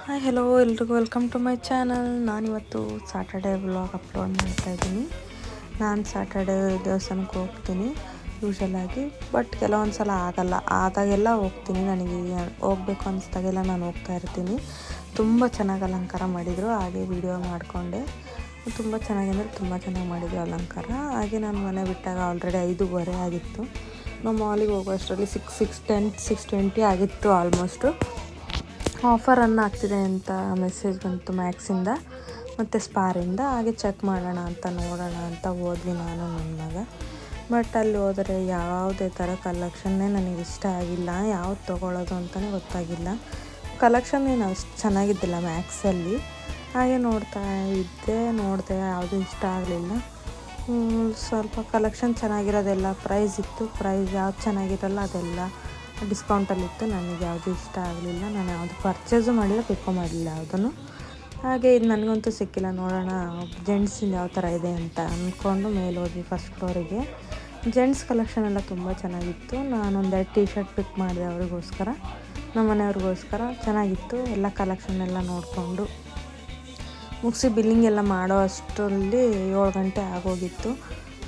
Hi hello ಎಲ್ರಿಗೂ welcome to my channel. ನಾನಿವತ್ತು Saturday vlog upload ಮಾಡ್ತಾಯಿದ್ದೀನಿ. ನಾನು ಸ್ಯಾಟರ್ಡೇ ದೇವಸ್ಥಾನಕ್ಕೆ ಹೋಗ್ತೀನಿ ಯೂಶಲಾಗಿ, ಬಟ್ ಕೆಲವೊಂದು ಸಲ ಆದಾಗೆಲ್ಲ ಹೋಗ್ತೀನಿ. ನನಗೆ ಹೋಗ್ಬೇಕು ಅನಿಸ್ದಾಗೆಲ್ಲ ನಾನು ಹೋಗ್ತಾ ಇರ್ತೀನಿ. ತುಂಬ ಚೆನ್ನಾಗಿ ಅಲಂಕಾರ ಮಾಡಿದರು, ಹಾಗೆ ವಿಡಿಯೋ ಮಾಡಿಕೊಂಡೆ. ತುಂಬ ಚೆನ್ನಾಗಿ ಅಂದರೆ ತುಂಬ ಚೆನ್ನಾಗಿ ಮಾಡಿದ್ರು ಅಲಂಕಾರ. ಹಾಗೆ ನಾನು ಮನೆ ಬಿಟ್ಟಾಗ ಆಲ್ರೆಡಿ 5:15 ಆಗಿತ್ತು. ನಾವು ಮಾಲಿಗೆ ಹೋಗೋ ಅಷ್ಟರಲ್ಲಿ 6:20 ಆಗಿತ್ತು ಆಲ್ಮೋಸ್ಟು. ಆಫರ್ ರನ್ ಆಗ್ತಿದೆ ಅಂತ ಮೆಸೇಜ್ ಬಂತು ಮ್ಯಾಕ್ಸಿಂದ ಮತ್ತು ಸ್ಪಾರಿಂದ. ಹಾಗೆ ಚೆಕ್ ಮಾಡೋಣ ಅಂತ ನೋಡೋಣ ಅಂತ ಹೋದ್ವಿ ನಾನು ನನ್ನ ಮಗ. ಬಟ್ ಅಲ್ಲಿ ಹೋದರೆ ಯಾವುದೇ ಥರ ಕಲೆಕ್ಷನ್ನೇ ನನಗೆ ಇಷ್ಟ ಆಗಿಲ್ಲ. ಯಾವ್ದು ತೊಗೊಳ್ಳೋದು ಅಂತಲೇ ಗೊತ್ತಾಗಿಲ್ಲ. ಕಲೆಕ್ಷನ್ ಏನು ಅಷ್ಟು ಚೆನ್ನಾಗಿದ್ದಿಲ್ಲ ಮ್ಯಾಕ್ಸಲ್ಲಿ. ಹಾಗೆ ನೋಡಿದೆ ಯಾವುದೂ ಇಷ್ಟ ಆಗಲಿಲ್ಲ. ಸ್ವಲ್ಪ ಕಲೆಕ್ಷನ್ ಚೆನ್ನಾಗಿರೋದೆಲ್ಲ ಪ್ರೈಸ್ ಇತ್ತು. ಪ್ರೈಸ್ ಯಾವ್ದು ಚೆನ್ನಾಗಿರಲ್ಲ ಅದೆಲ್ಲ ಡಿಸ್ಕೌಂಟಲ್ಲಿತ್ತು. ನನಗೆ ಯಾವುದು ಇಷ್ಟ ಆಗಲಿಲ್ಲ. ನಾನು ಯಾವುದು ಪರ್ಚೇಸು ಮಾಡಿಲ್ಲ, ಪಿಕ್ಕೋ ಮಾಡಲಿಲ್ಲ ಯಾವುದನ್ನು. ಹಾಗೆ ಇದು ನನಗಂತೂ ಸಿಕ್ಕಿಲ್ಲ. ನೋಡೋಣ ಜೆಂಟ್ಸಿಂದ ಯಾವ ಥರ ಇದೆ ಅಂತ ಅಂದ್ಕೊಂಡು ಮೇಲೆ ಹೋದ್ವಿ ಫಸ್ಟ್ ಫ್ಲೋರಿಗೆ. ಜೆಂಟ್ಸ್ ಕಲೆಕ್ಷನ್ ಎಲ್ಲ ತುಂಬ ಚೆನ್ನಾಗಿತ್ತು. ನಾನೊಂದೆರಡು ಟೀ ಶರ್ಟ್ ಪಿಕ್ ಮಾಡಿದೆ ಅವ್ರಿಗೋಸ್ಕರ, ನಮ್ಮ ಮನೆಯವ್ರಿಗೋಸ್ಕರ. ಚೆನ್ನಾಗಿತ್ತು. ಎಲ್ಲ ಕಲೆಕ್ಷನ್ ಎಲ್ಲ ನೋಡಿಕೊಂಡು ಮುಗಿಸಿ ಬಿಲ್ಲಿಂಗ್ ಎಲ್ಲ ಮಾಡೋ ಅಷ್ಟರಲ್ಲಿ 7 ಗಂಟೆ ಆಗೋಗಿತ್ತು.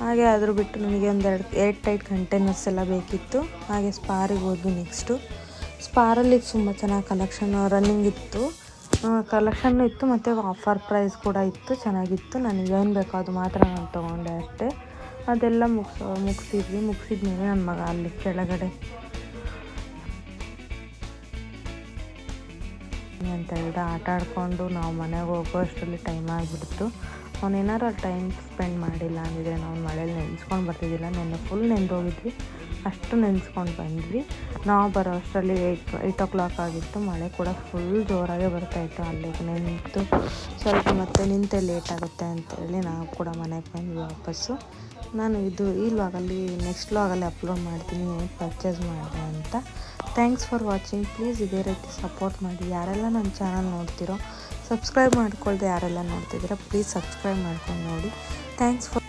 ಹಾಗೆ ಅದ್ರ ಬಿಟ್ಟು ನನಗೆ ಒಂದೆರಡು ಏರ್ ಟೈಟ್ ಕಂಟೈನರ್ಸ್ ಎಲ್ಲ ಬೇಕಿತ್ತು. ಹಾಗೆ ಸ್ಪಾರಿಗೆ ಹೋದ್ವಿ ನೆಕ್ಸ್ಟು. ಸ್ಪಾರಲ್ಲಿ ತುಂಬ ಚೆನ್ನಾಗಿ ರನ್ನಿಂಗ್ ಇತ್ತು, ಕಲೆಕ್ಷನ್ನು ಇತ್ತು ಮತ್ತು ಆಫರ್ ಪ್ರೈಸ್ ಕೂಡ ಇತ್ತು. ಚೆನ್ನಾಗಿತ್ತು. ನನಗೇನು ಬೇಕೋ ಅದು ಮಾತ್ರ ನಾನು ತೊಗೊಂಡೆ ಅಷ್ಟೇ. ಅದೆಲ್ಲ ಮುಗಿಸಿದ್ಮೇಲೆ ನನ್ನ ಮಗ ಅಲ್ಲಿ ಕೆಳಗಡೆ ಅಂತ ಹೇಳಿದ ಆಟ ಆಡಿಕೊಂಡು ನಾವು ಮನೆಗೆ ಹೋಗೋ ಅಷ್ಟರಲ್ಲಿ ಟೈಮ್ ಆಗಿಬಿಡ್ತು. ಅವನೇನಾರು ಟೈಮ್ ಸ್ಪೆಂಡ್ ಮಾಡಿಲ್ಲ ಅಂದಿದ್ರೆ ನಾವು ಮಳೇಲಿ ನೆನೆಸ್ಕೊಂಡು ಬರ್ತಿದ್ದಿಲ್ಲ. ಫುಲ್ ನೆಂದೋಗಿದ್ವಿ, ಅಷ್ಟು ನೆನೆಸ್ಕೊಂಡು ಬಂದ್ವಿ. ನಾವು ಬರೋ ಅಷ್ಟರಲ್ಲಿ 8 o'clock ಆಗಿತ್ತು. ಮಳೆ ಕೂಡ ಫುಲ್ ಜೋರಾಗೆ ಬರ್ತಾಯಿತ್ತು. ಅಲ್ಲಿಗೆ ನಿಂತು ಸ್ವಲ್ಪ ಮತ್ತೆ ನಿಂತೆ ಲೇಟ್ ಆಗುತ್ತೆ ಅಂತೇಳಿ ನಾವು ಕೂಡ ಮನೆಗೆ ಬಂದ್ವಿ ವಾಪಸ್ಸು. ನಾನು ಈ ವ್ಲಾಗಲ್ಲಿ ನೆಕ್ಸ್ಟ್ ವ್ಲಾಗಲ್ಲಿ ಅಪ್ಲೋಡ್ ಮಾಡ್ತೀನಿ ಏನು ಪರ್ಚೇಸ್ ಮಾಡಿದೆ ಅಂತ. Thanks for watching. ಪ್ಲೀಸ್ ಇದೇ ರೀತಿ ಸಪೋರ್ಟ್ ಮಾಡಿ. ಯಾರೆಲ್ಲ ನನ್ನ ಚಾನಲ್ ನೋಡ್ತಿರೋ, ಸಬ್ಸ್ಕ್ರೈಬ್ ಮಾಡ್ಕೊಳ್ದೆ ಯಾರೆಲ್ಲ ನೋಡ್ತಿದ್ದೀರಾ ಪ್ಲೀಸ್ ಸಬ್ಸ್ಕ್ರೈಬ್ ಮಾಡ್ಕೊಂಡು ನೋಡಿ. Thanks for